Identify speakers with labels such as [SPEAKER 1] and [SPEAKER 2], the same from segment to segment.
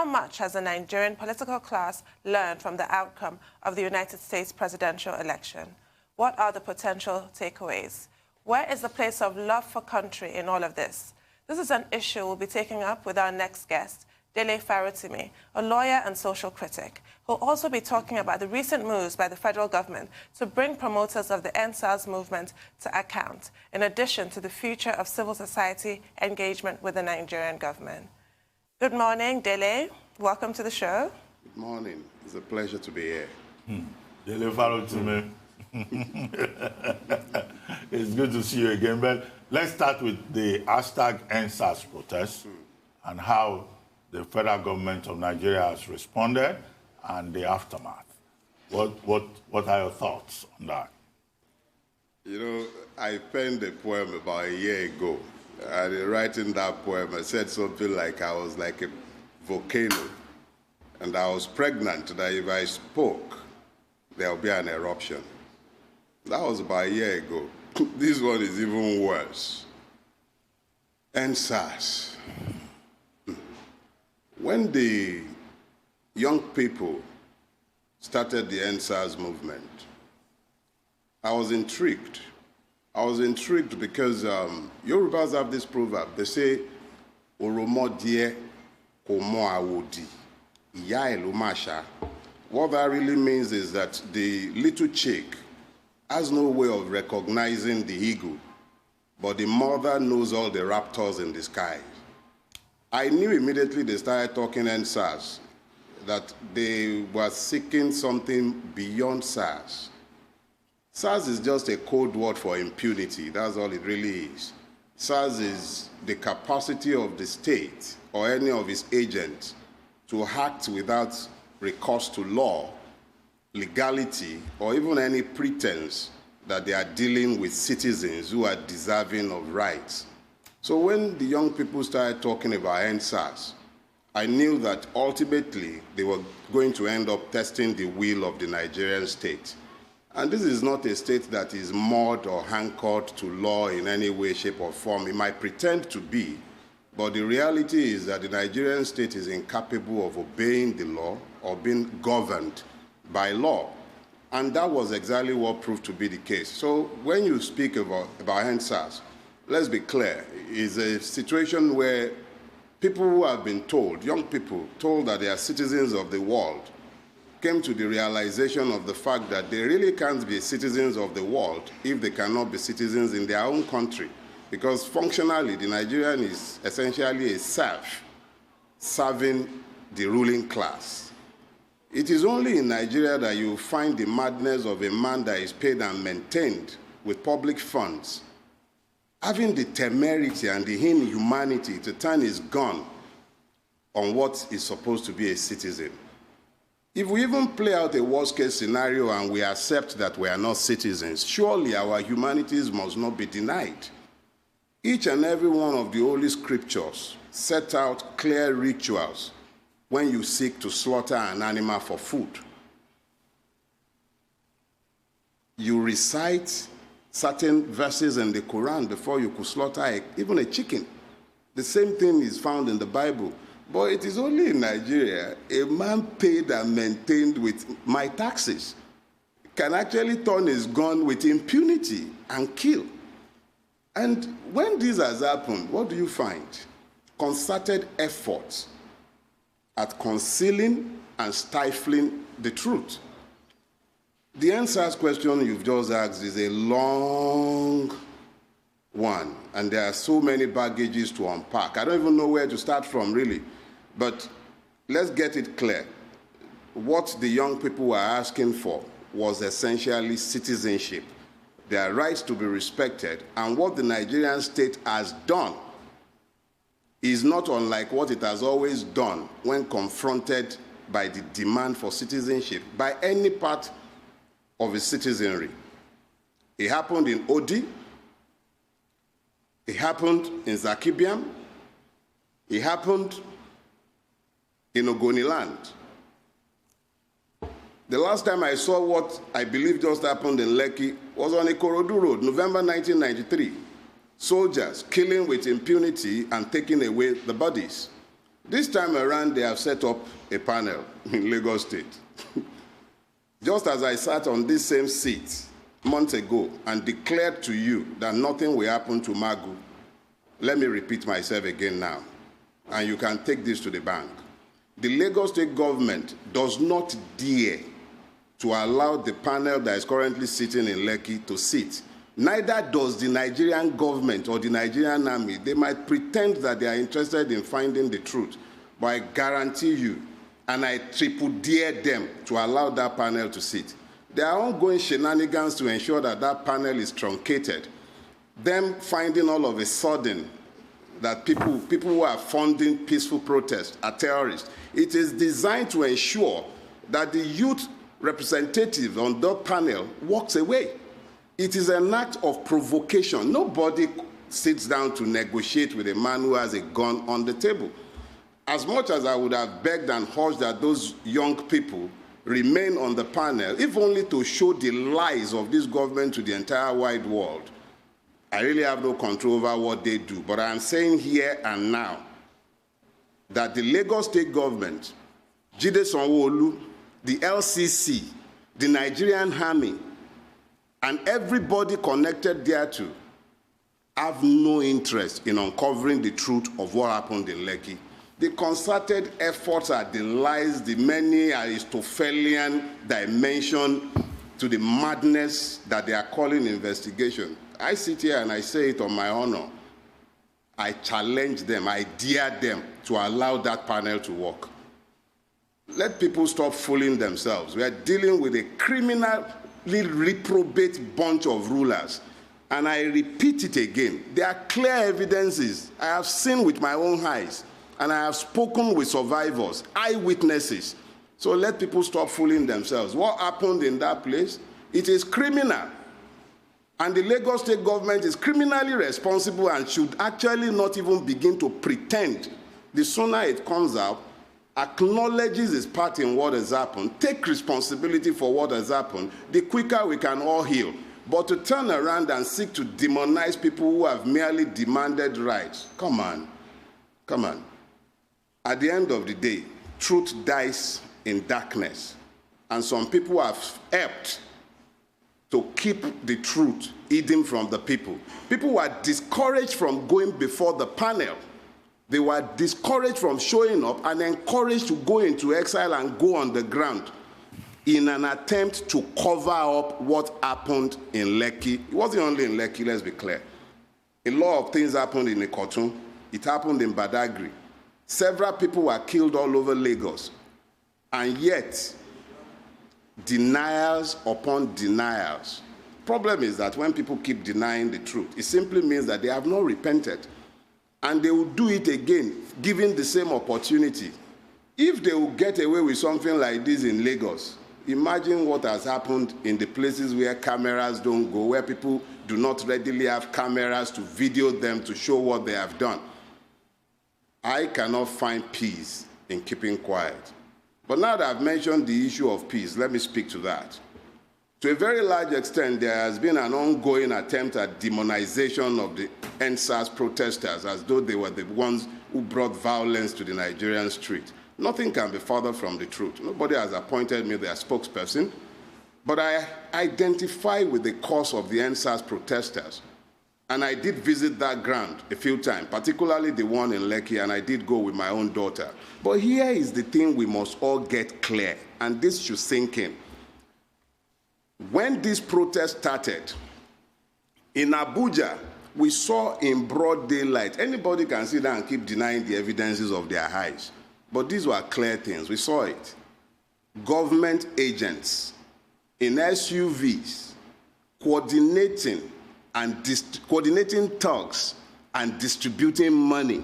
[SPEAKER 1] much has the Nigerian political class learned from the outcome of the United States presidential election? What are the potential takeaways? Where is the place of love for country in all of this? This is an issue we'll be taking up with our next guest, Dele Farotimi, a lawyer and social critic, who'll also be talking about the recent moves by the federal government to bring promoters of the Endsars movement to account, in addition to the future of civil society engagement with the Nigerian government. Good morning, Dele. Welcome to the show.
[SPEAKER 2] Good morning. It's a pleasure to be here.
[SPEAKER 3] Dele Farotimi. It's good to see you again. But let's start with the hashtag Endsars protest and how the federal government of Nigeria has responded and the aftermath. What are your thoughts on that?
[SPEAKER 2] You know, I penned a poem about a year ago. And in writing that poem, I said something like I was like a volcano. And I was pregnant that if I spoke, there would be an eruption. That was about a year ago. This one is even worse. Endsars. When the young people started the Endsars movement, I was intrigued. I was intrigued because Yorubas have this proverb. They say, Oromo die komo awodi, iya elumasha. What that really means is that the little chick has no way of recognizing the eagle, but the mother knows all the raptors in the sky. I knew immediately they started talking Endsars, that they were seeking something beyond SARS. SARS is just a code word for impunity. That's all it really is. SARS is the capacity of the state or any of its agents to act without recourse to law, legality, or even any pretense that they are dealing with citizens who are deserving of rights. So when the young people started talking about Endsars, I knew that ultimately they were going to end up testing the will of the Nigerian state. And this is not a state that is moored or anchored to law in any way, shape, or form. It might pretend to be, but the reality is that the Nigerian state is incapable of obeying the law or being governed by law. And that was exactly what proved to be the case. So when you speak about Endsars, let's be clear, it's a situation where people who have been told, young people told that they are citizens of the world, came to the realization of the fact that they really can't be citizens of the world if they cannot be citizens in their own country. Because functionally, the Nigerian is essentially a serf serving the ruling class. It is only in Nigeria that you find the madness of a man that is paid and maintained with public funds, having the temerity and the inhumanity to turn his gun on what is supposed to be a citizen. If we even play out a worst-case scenario and we accept that we are not citizens, surely our humanities must not be denied. Each and every one of the Holy Scriptures set out clear rituals when you seek to slaughter an animal for food. You recite certain verses in the Quran before you could slaughter even a chicken. The same thing is found in the Bible. But it is only in Nigeria, a man paid and maintained with my taxes can actually turn his gun with impunity and kill. And when this has happened, what do you find? Concerted efforts at concealing and stifling the truth. The Endsars question you've just asked is a long one, and there are so many baggages to unpack. I don't even know where to start from, really. But let's get it clear. What the young people were asking for was essentially citizenship, their rights to be respected, and what the Nigerian state has done is not unlike what it has always done when confronted by the demand for citizenship by any part of its citizenry. It happened in Odi, it happened in Zakibiam, it happened in Ogoniland. The last time I saw what I believe just happened in Lekki was on Ikorodu Road, November 1993. Soldiers killing with impunity and taking away the bodies. This time around, they have set up a panel in Lagos State. Just as I sat on this same seat months ago and declared to you that nothing will happen to Magu, let me repeat myself again now, and you can take this to the bank. The Lagos State government does not dare to allow the panel that is currently sitting in Lekki to sit. Neither does the Nigerian government or the Nigerian army. They might pretend that they are interested in finding the truth, but I guarantee you, and I triple dare them to allow that panel to sit. There are ongoing shenanigans to ensure that that panel is truncated. Them finding all of a sudden that people who are funding peaceful protests are terrorists. It is designed to ensure that the youth representative on that panel walks away. It is an act of provocation. Nobody sits down to negotiate with a man who has a gun on the table. As much as I would have begged and urged that those young people remain on the panel, if only to show the lies of this government to the entire wide world, I really have no control over what they do. But I am saying here and now that the Lagos State government, Jide Sanwo-Olu, the LCC, the Nigerian army, and everybody connected thereto have no interest in uncovering the truth of what happened in Lekki. The concerted efforts are the lies, the many Aristotelian dimension to the madness that they are calling investigation. I sit here and I say it on my honor. I challenge them, I dare them to allow that panel to work. Let people stop fooling themselves. We are dealing with a criminally reprobate bunch of rulers. And I repeat it again. There are clear evidences I have seen with my own eyes. And I have spoken with survivors, eyewitnesses. So let people stop fooling themselves. What happened in that place? It is criminal. And the Lagos State government is criminally responsible and should actually not even begin to pretend. The sooner it comes out, acknowledges its part in what has happened, take responsibility for what has happened, the quicker we can all heal. But to turn around and seek to demonize people who have merely demanded rights, come on, come on. At the end of the day, truth dies in darkness. And some people have helped to keep the truth hidden from the people. People were discouraged from going before the panel. They were discouraged from showing up and encouraged to go into exile and go on the ground in an attempt to cover up what happened in Lekki. It wasn't only in Lekki, let's be clear. A lot of things happened in Ikotun. It happened in Badagry. Several people were killed all over Lagos. And yet, denials upon denials. Problem is that when people keep denying the truth, it simply means that they have not repented. And they will do it again, given the same opportunity. If they will get away with something like this in Lagos, imagine what has happened in the places where cameras don't go, where people do not readily have cameras to video them to show what they have done. I cannot find peace in keeping quiet. But now that I've mentioned the issue of peace, let me speak to that. To a very large extent, there has been an ongoing attempt at demonization of the Endsars protesters as though they were the ones who brought violence to the Nigerian street. Nothing can be further from the truth. Nobody has appointed me their spokesperson, but I identify with the cause of the Endsars protesters. And I did visit that ground a few times, particularly the one in Lekki, and I did go with my own daughter. But here is the thing we must all get clear, and this should sink in. When this protest started, in Abuja, we saw in broad daylight, anybody can sit down and keep denying the evidences of their eyes. But these were clear things, we saw it. Government agents in SUVs coordinating thugs and distributing money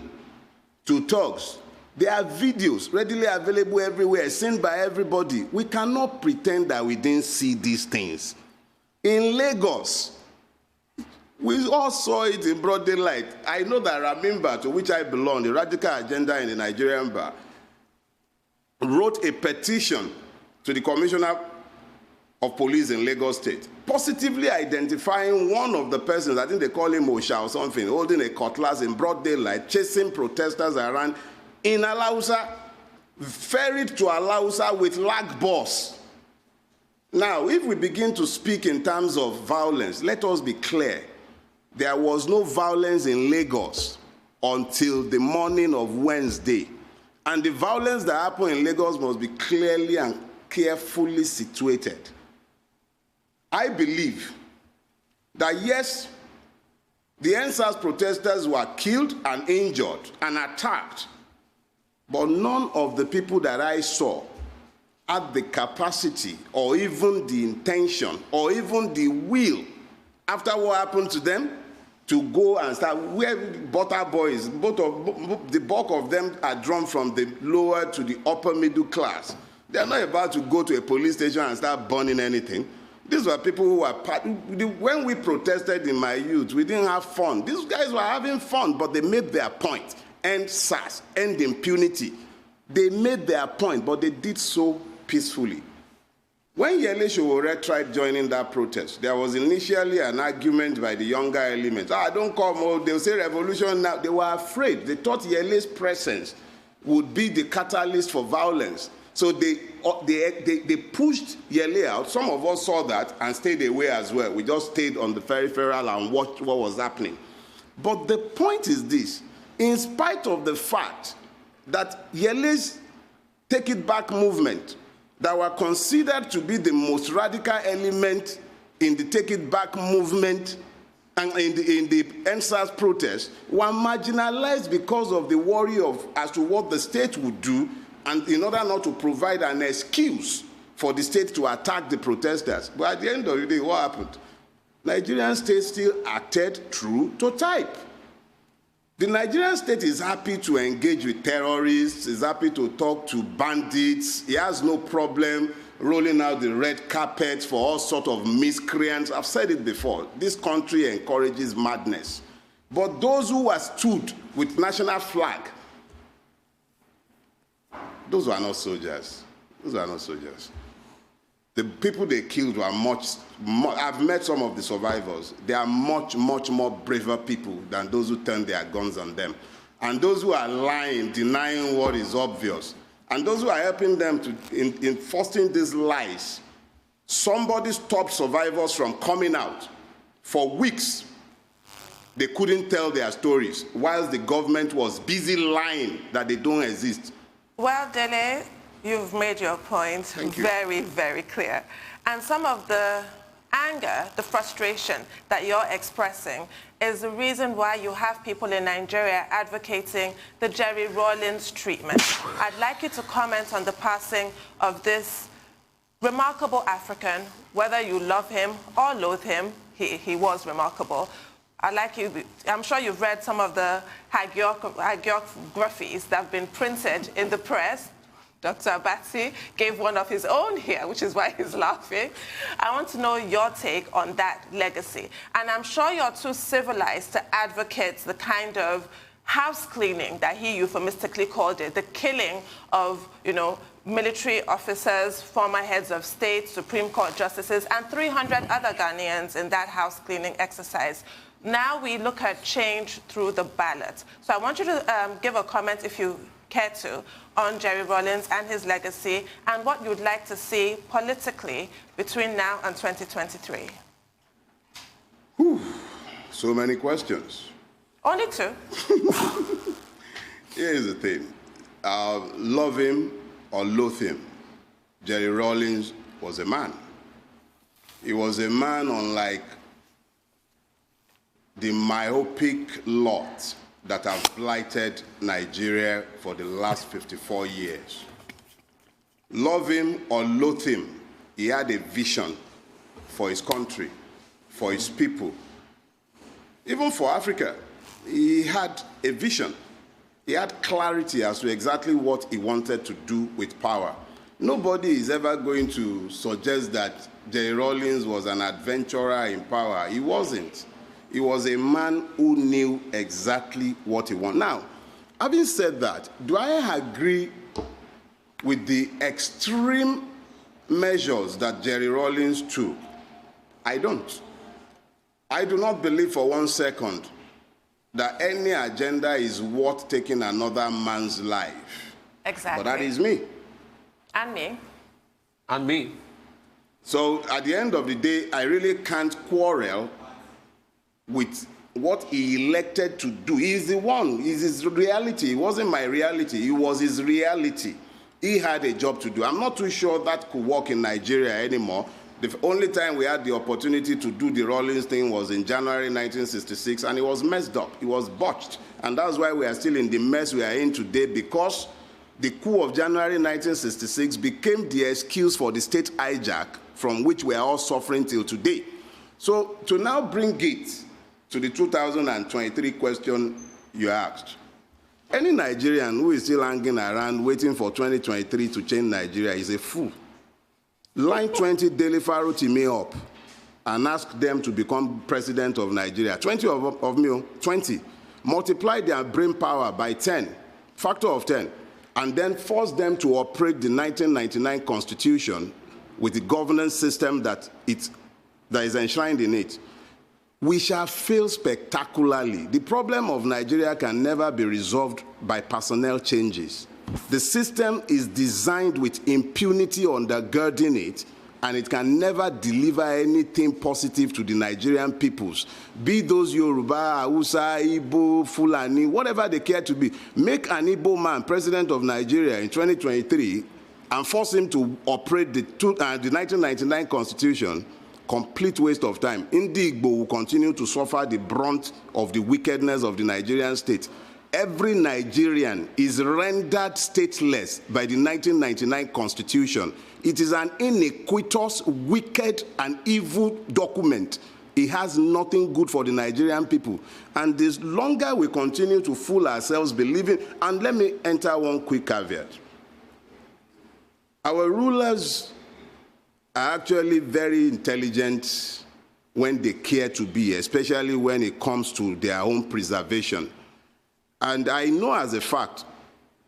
[SPEAKER 2] to thugs. There are videos readily available everywhere, seen by everybody. We cannot pretend that we didn't see these things. In Lagos, we all saw it in broad daylight. I know that Ramimba, to which I belong, the radical agenda in the Nigerian bar, wrote a petition to the Commissioner of Police in Lagos State, positively identifying one of the persons, I think they call him Osha or something, holding a cutlass in broad daylight, chasing protesters around in Alausa, ferried to Alausa with lag bus. Now, if we begin to speak in terms of violence, let us be clear. There was no violence in Lagos until the morning of Wednesday. And the violence that happened in Lagos must be clearly and carefully situated. I believe that yes, the Endsars protesters were killed and injured and attacked, but none of the people that I saw had the capacity or even the intention or even the will, after what happened to them, to go and start. Where butter boys, the bulk of them are drawn from the lower to the upper middle class. They are not about to go to a police station and start burning anything. These were people who were when we protested in my youth, we didn't have fun. These guys were having fun, but they made their point. End SARS, end impunity. They made their point, but they did so peacefully. When Yele Sowore tried joining that protest, there was initially an argument by the younger elements. Don't come, they'll say revolution now. They were afraid. They thought Yele's presence would be the catalyst for violence. So they pushed Yele out. Some of us saw that and stayed away as well. We just stayed on the peripheral and watched what was happening. But the point is this: in spite of the fact that Yele's Take It Back movement, that were considered to be the most radical element in the Take It Back movement and in the Endsars protest, were marginalized because of the worry as to what the state would do, and in order not to provide an excuse for the state to attack the protesters. But at the end of the day, what happened? Nigerian state still acted true to type. The Nigerian state is happy to engage with terrorists, is happy to talk to bandits. He has no problem rolling out the red carpet for all sorts of miscreants. I've said it before. This country encourages madness. But those who were stood with national flag, those were not soldiers. Those were not soldiers. The people they killed were much more. I've met some of the survivors. They are much, much more braver people than those who turned their guns on them. And those who are lying, denying what is obvious, and those who are helping them in fostering these lies. Somebody stopped survivors from coming out. For weeks, they couldn't tell their stories, whilst the government was busy lying that they don't exist.
[SPEAKER 1] Well, Dele, you've made your point very, very clear. And some of the anger, the frustration that you're expressing is the reason why you have people in Nigeria advocating the Jerry Rawlings treatment. I'd like you to comment on the passing of this remarkable African, whether you love him or loathe him. He was remarkable. I'm sure you've read some of the hagiographies that have been printed in the press. Dr. Abatsi gave one of his own here, which is why he's laughing. I want to know your take on that legacy. And I'm sure you're too civilized to advocate the kind of house cleaning that he euphemistically called it, the killing of, military officers, former heads of state, Supreme Court justices, and 300 other Ghanaians in that house cleaning exercise. Now we look at change through the ballot. So I want you to give a comment, if you care to, on Jerry Rawlings and his legacy and what you'd like to see politically between now and 2023.
[SPEAKER 2] Whew, so many questions.
[SPEAKER 1] Only two.
[SPEAKER 2] Here's the thing. Love him or loathe him, Jerry Rawlings was a man. He was a man unlike the myopic lot that have blighted Nigeria for the last 54 years. Love him or loathe him, he had a vision for his country, for his people. Even for Africa, he had a vision. He had clarity as to exactly what he wanted to do with power. Nobody is ever going to suggest that Jerry Rawlings was an adventurer in power. He wasn't. He was a man who knew exactly what he wanted. Now, having said that, do I agree with the extreme measures that Jerry Rawlings took? I don't. I do not believe for 1 second that any agenda is worth taking another man's life.
[SPEAKER 1] Exactly.
[SPEAKER 2] But that is me.
[SPEAKER 1] And me.
[SPEAKER 4] And me.
[SPEAKER 2] So at the end of the day, I really can't quarrel with what he elected to do. He's the one. It's his reality. It wasn't my reality. It was his reality. He had a job to do. I'm not too sure that could work in Nigeria anymore. The only time we had the opportunity to do the Rawlings thing was in January 1966, and it was messed up. It was botched. And that's why we are still in the mess we are in today, because the coup of January 1966 became the excuse for the state hijack from which we are all suffering till today. So to now bring it to the 2023 question you asked, any Nigerian who is still hanging around waiting for 2023 to change Nigeria is a fool. Line 20 Dele Farotimi up and ask them to become president of Nigeria. 20 of me, 20. Multiply their brain power by 10, factor of 10, and then force them to operate the 1999 Constitution with the governance system that is enshrined in it. We shall fail spectacularly. The problem of Nigeria can never be resolved by personnel changes. The system is designed with impunity undergirding it, and it can never deliver anything positive to the Nigerian peoples. Be those Yoruba, Hausa, Igbo, Fulani, whatever they care to be. Make an Igbo man president of Nigeria in 2023 and force him to operate the 1999 Constitution. Complete waste of time. Igbo will continue to suffer the brunt of the wickedness of the Nigerian state. Every Nigerian is rendered stateless by the 1999 Constitution. It is an iniquitous, wicked, and evil document. It has nothing good for the Nigerian people. And the longer we continue to fool ourselves believing, and let me enter one quick caveat. Our rulers are actually very intelligent when they care to be, especially when it comes to their own preservation. And I know as a fact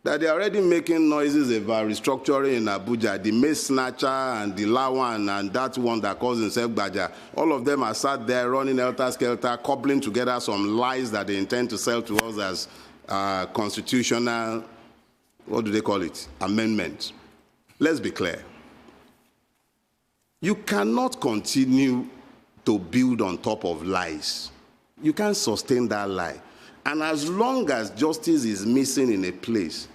[SPEAKER 2] that they're already making noises about restructuring in Abuja. The Mace Snatcher and the Lawan and that one that calls himself Baja, all of them are sat there running helter-skelter, cobbling together some lies that they intend to sell to us as constitutional, what do they call it, amendments. Let's be clear. You cannot continue to build on top of lies. You can't sustain that lie. And as long as justice is missing in a place,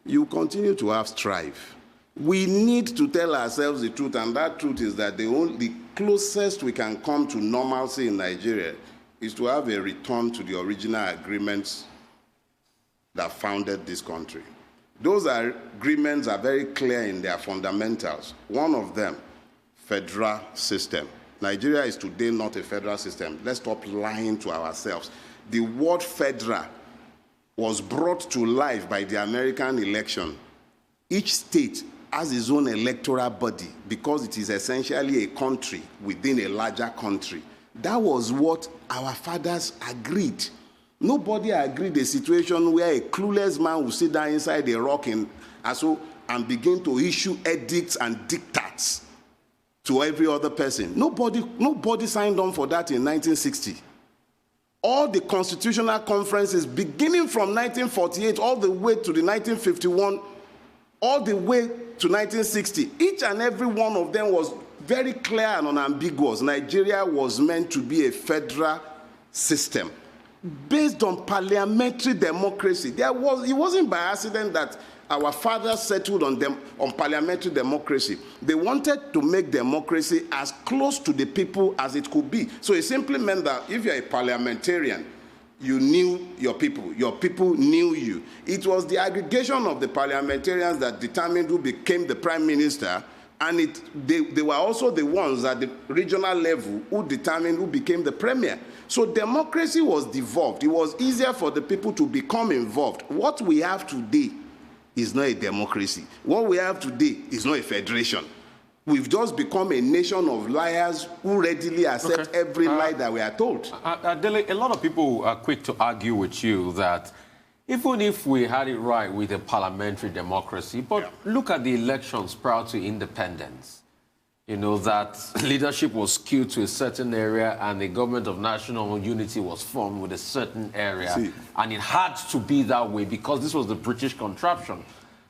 [SPEAKER 2] you continue to have strife. We need to tell ourselves the truth, and that truth is that the closest we can come to normalcy in Nigeria is to have a return to the original agreements that founded this country. Those agreements are very clear in their fundamentals. One of them, federal system. Nigeria is today not a federal system. Let's stop lying to ourselves. The word federal was brought to life by the American election. Each state has its own electoral body because it is essentially a country within a larger country. That was what our fathers agreed. Nobody agreed a situation where a clueless man will sit down inside a rock and begin to issue edicts and diktats to every other person. Nobody signed on for that in 1960. All the constitutional conferences, beginning from 1948 all the way to the 1951, all the way to 1960, each and every one of them was very clear and unambiguous. Nigeria was meant to be a federal system based on parliamentary democracy. It wasn't by accident that our fathers settled on parliamentary democracy. They wanted to make democracy as close to the people as it could be. So it simply meant that if you're a parliamentarian, you knew your people knew you. It was the aggregation of the parliamentarians that determined who became the prime minister, and they were also the ones at the regional level who determined who became the premier. So democracy was devolved. It was easier for the people to become involved. What we have today is not a democracy. What we have today is not a federation. We've just become a nation of liars who readily accept every lie that we are told.
[SPEAKER 4] Dele, a lot of people are quick to argue with you that even if we had it right with a parliamentary democracy, but look at the elections prior to independence. you know, that leadership was skewed to a certain area and the government of national unity was formed with a certain area. And it had to be that way because this was the British contraption.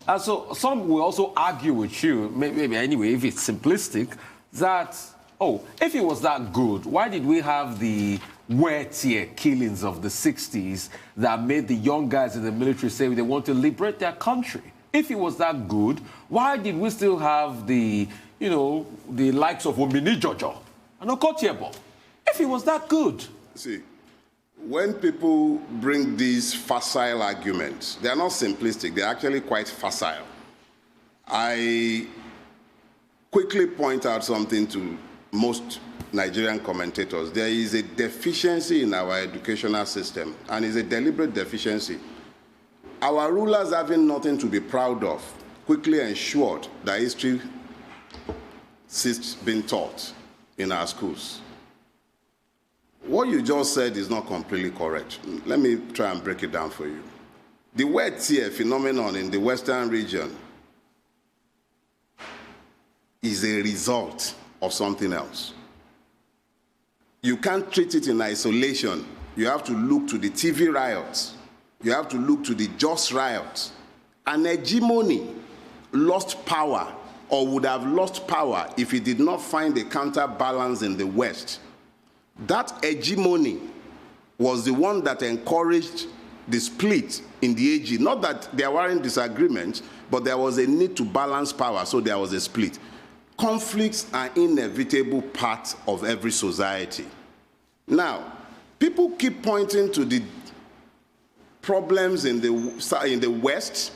[SPEAKER 4] And so some will also argue with you, maybe anyway, if it's simplistic, that, oh, if it was that good, why did we have the wear-tear killings of the 60s that made the young guys in the military say they want to liberate their country? If it was that good, why did we still have the, you know, the likes of Omini Jojo and Okotiebo? If it was that good.
[SPEAKER 2] See, when people bring these facile arguments, they are not simplistic, they're actually quite facile. I quickly point out something to most Nigerian commentators. There is a deficiency in our educational system, and it's a deliberate deficiency. Our rulers, having nothing to be proud of, quickly ensured that history ceased being taught in our schools. What you just said is not completely correct. Let me try and break it down for you. The wear-tear phenomenon in the Western region is a result of something else. You can't treat it in isolation. You have to look to the TV riots. You have to look to the Jos riots. An hegemony lost power or would have lost power if it did not find a counterbalance in the West. That hegemony was the one that encouraged the split in the AG. Not that there weren't disagreements, but there was a need to balance power, so there was a split. Conflicts are inevitable part of every society. Now, people keep pointing to the problems in the West.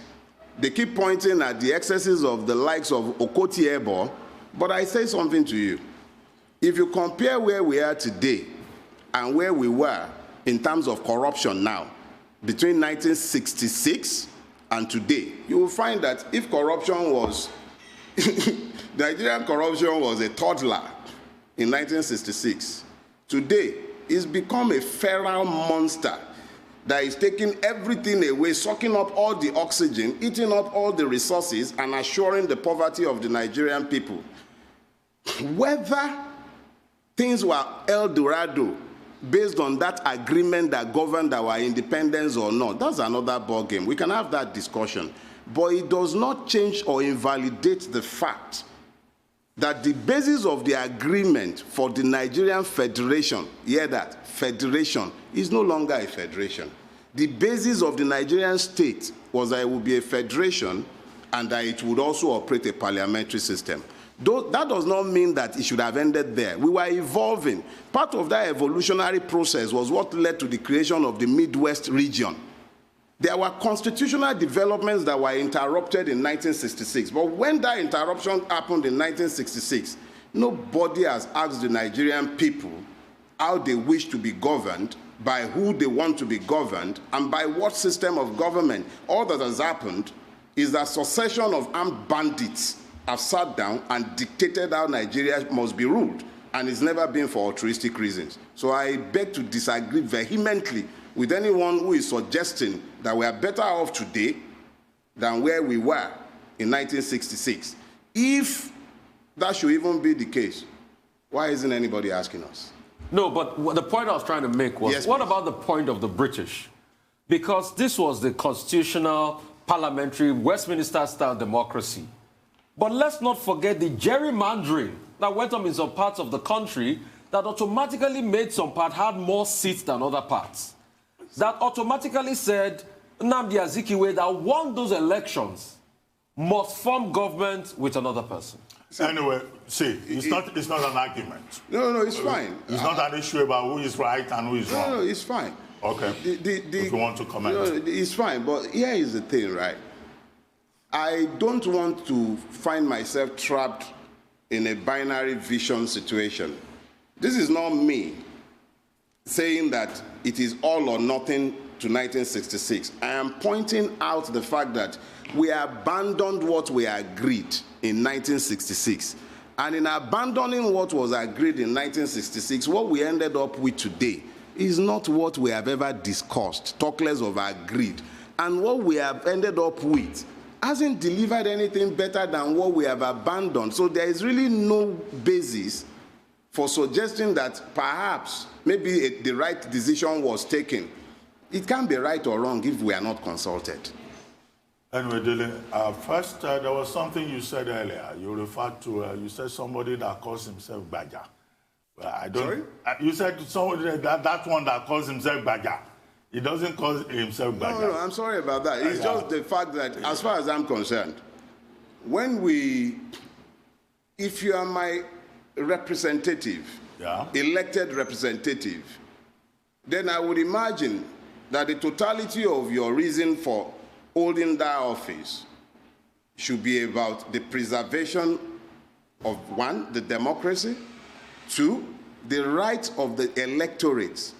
[SPEAKER 2] They keep pointing at the excesses of the likes of Okotiebo, but I say something to you. If you compare where we are today and where we were in terms of corruption now, between 1966 and today, you will find that if corruption was, Nigerian corruption was a toddler in 1966, today it's become a feral monster that is taking everything away, sucking up all the oxygen, eating up all the resources, and assuring the poverty of the Nigerian people. Whether things were El Dorado based on that agreement that governed our independence or not, that's another ballgame. We can have that discussion. But it does not change or invalidate the fact that the basis of the agreement for the Nigerian Federation, hear that, federation, is no longer a federation. The basis of the Nigerian state was that it would be a federation and that it would also operate a parliamentary system. That does not mean that it should have ended there. We were evolving. Part of that evolutionary process was what led to the creation of the Midwest region. There were constitutional developments that were interrupted in 1966. But when that interruption happened in 1966, nobody has asked the Nigerian people how they wish to be governed, by who they want to be governed, and by what system of government. All that has happened is that succession of armed bandits have sat down and dictated how Nigeria must be ruled, and it's never been for altruistic reasons. So I beg to disagree vehemently with anyone who is suggesting that we are better off today than where we were in 1966. If that should even be the case, why isn't anybody asking us?
[SPEAKER 4] No, but the point I was trying to make was,
[SPEAKER 2] yes,
[SPEAKER 4] what about the point of the British? Because this was the constitutional, parliamentary, Westminster-style democracy. But let's not forget the gerrymandering that went on in some parts of the country that automatically made some part had more seats than other parts. That automatically said Nnamdi Azikiwe that won those elections must form government with another person.
[SPEAKER 3] Anyway, see, it's not an argument.
[SPEAKER 2] No, it's fine.
[SPEAKER 3] It's not an issue about who is right and who is wrong.
[SPEAKER 2] No, it's fine.
[SPEAKER 3] Okay. If you want to comment.
[SPEAKER 2] No, it's fine, but here is the thing, right? I don't want to find myself trapped in a binary vision situation. This is not me saying that it is all or nothing to 1966. I am pointing out the fact that we abandoned what we agreed in 1966. And in abandoning what was agreed in 1966, what we ended up with today is not what we have ever discussed, talk less of agreed. And what we have ended up with hasn't delivered anything better than what we have abandoned. So there is really no basis for suggesting that perhaps maybe the right decision was taken. It can't be right or wrong if we are not consulted.
[SPEAKER 3] Anyway, Dele, first, there was something you said earlier. You referred to, you said somebody that calls himself Baja. I don't.
[SPEAKER 2] Sorry?
[SPEAKER 3] You said somebody that one that calls himself Baja. He doesn't call himself Baja.
[SPEAKER 2] No, I'm sorry about that. It's just the fact that, as far as I'm concerned, if you are my representative, elected representative, then I would imagine that the totality of your reason for holding that office should be about the preservation of, one, the democracy, two, the rights of the electorate,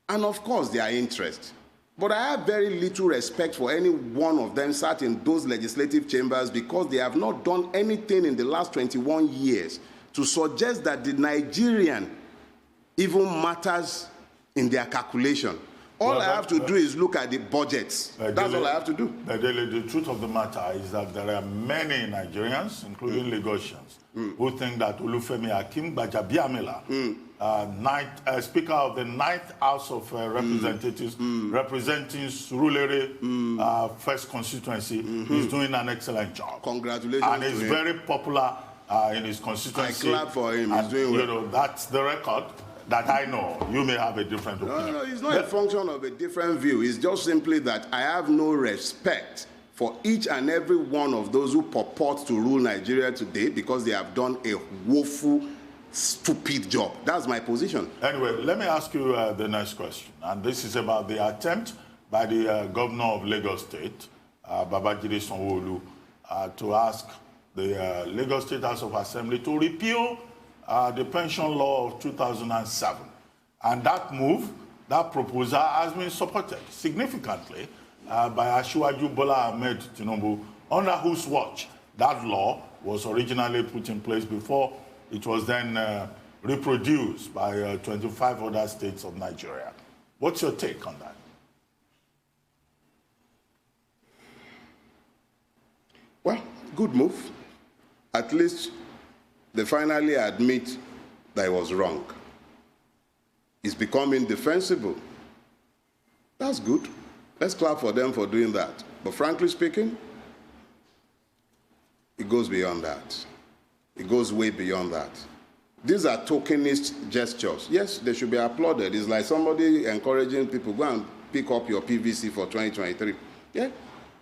[SPEAKER 2] and of course their interest. But I have very little respect for any one of them sat in those legislative chambers because they have not done anything in the last 21 years to suggest that the Nigerian even matters in their calculation. All I have to do is look at the budgets. That's all I have to do.
[SPEAKER 3] The truth of the matter is that there are many Nigerians, including Lagosians, who think that Olufemi Akim Gbajabiamila, Speaker of the 9th House of Representatives, representing Surulere 1st constituency, is doing an excellent job.
[SPEAKER 2] Congratulations.
[SPEAKER 3] And he's very popular in his constituency.
[SPEAKER 2] I clap for him. He's doing well.
[SPEAKER 3] You know, that's the record that I know. You may have a different opinion.
[SPEAKER 2] No, it's not a function of a different view. It's just simply that I have no respect for each and every one of those who purport to rule Nigeria today because they have done a woeful, stupid job. That's my position.
[SPEAKER 3] Anyway, let me ask you the next question. And this is about the attempt by the governor of Lagos State, Babajide Sanwo-Olu, to ask the Lagos State House of Assembly to repeal the pension law of 2007. And that move, that proposal has been supported significantly by Asiwaju Bola Ahmed Tinubu, under whose watch that law was originally put in place before it was then reproduced by 25 other states of Nigeria. What's your take on that?
[SPEAKER 2] Well, good move. At least they finally admit that it was wrong. It's becoming defensible. That's good. Let's clap for them for doing that. But frankly speaking, it goes beyond that. It goes way beyond that. These are tokenist gestures. Yes, they should be applauded. It's like somebody encouraging people, go and pick up your PVC for 2023. Yeah,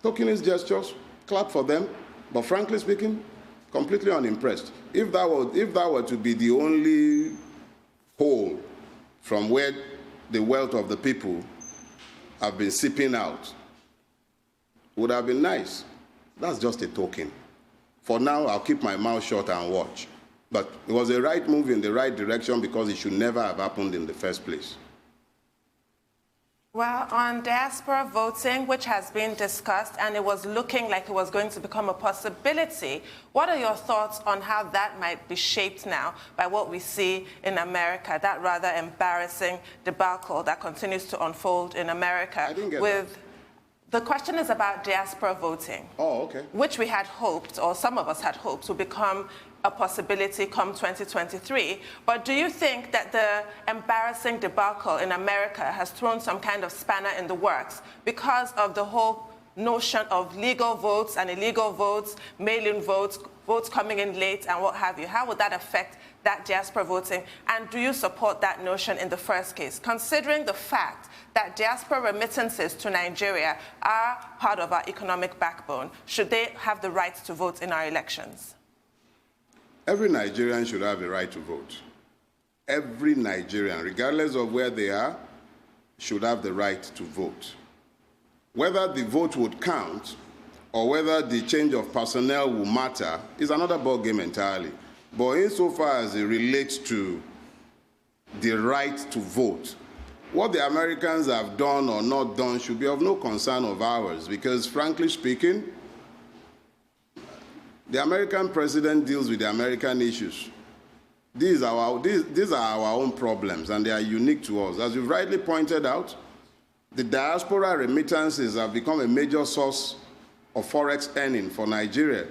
[SPEAKER 2] tokenist gestures, clap for them. But frankly speaking, completely unimpressed. If that were to be the only hole from where the wealth of the people have been seeping out, would have been nice. That's just a token. For now, I'll keep my mouth shut and watch. But it was a right move in the right direction because it should never have happened in the first place.
[SPEAKER 1] Well, on diaspora voting, which has been discussed, and it was looking like it was going to become a possibility, what are your thoughts on how that might be shaped now by what we see in America, that rather embarrassing debacle that continues to unfold in America?
[SPEAKER 2] I didn't get that.
[SPEAKER 1] The question is about diaspora voting.
[SPEAKER 2] Oh, okay.
[SPEAKER 1] Which we had hoped, or some of us had hoped, would become a possibility come 2023. But do you think that the embarrassing debacle in America has thrown some kind of spanner in the works because of the whole notion of legal votes and illegal votes, mail-in votes, votes coming in late and what have you? How would that affect that diaspora voting? And do you support that notion in the first case, considering the fact that diaspora remittances to Nigeria are part of our economic backbone? Should they have the right to vote in our elections?
[SPEAKER 2] Every Nigerian should have a right to vote. Every Nigerian, regardless of where they are, should have the right to vote. Whether the vote would count or whether the change of personnel will matter is another ballgame entirely. But insofar as it relates to the right to vote, what the Americans have done or not done should be of no concern of ours because, frankly speaking, the American president deals with the American issues. These are our own problems, and they are unique to us. As you've rightly pointed out, the diaspora remittances have become a major source of forex earning for Nigeria,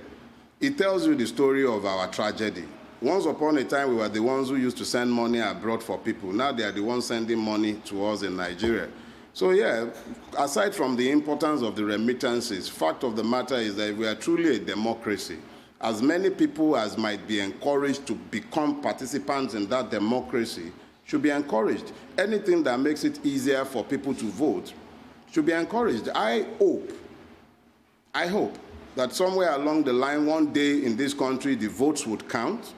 [SPEAKER 2] it tells you the story of our tragedy. Once upon a time, we were the ones who used to send money abroad for people. Now they are the ones sending money to us in Nigeria. So yeah, aside from the importance of the remittances, fact of the matter is that we are truly a democracy. As many people as might be encouraged to become participants in that democracy should be encouraged. Anything that makes it easier for people to vote should be encouraged. I hope that somewhere along the line, one day in this country, the votes would count.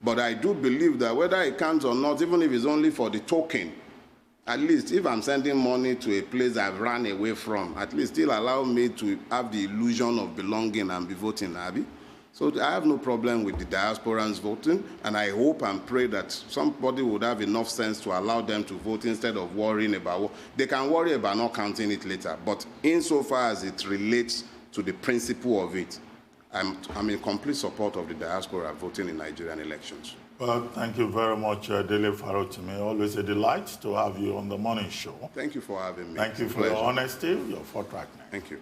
[SPEAKER 2] But I do believe that whether it counts or not, even if it's only for the token, at least if I'm sending money to a place I've run away from, at least still allow me to have the illusion of belonging and be voting, Abi. So I have no problem with the diasporans voting, and I hope and pray that somebody would have enough sense to allow them to vote instead of worrying about. They can worry about not counting it later, but insofar as it relates to the principle of it, I'm in complete support of the diaspora voting in Nigerian elections.
[SPEAKER 3] Well, thank you very much, Dele Farotimi. Always a delight to have you on the morning show.
[SPEAKER 2] Thank you for having me.
[SPEAKER 3] Thank you for your honesty, your forthrightness.
[SPEAKER 2] Thank you.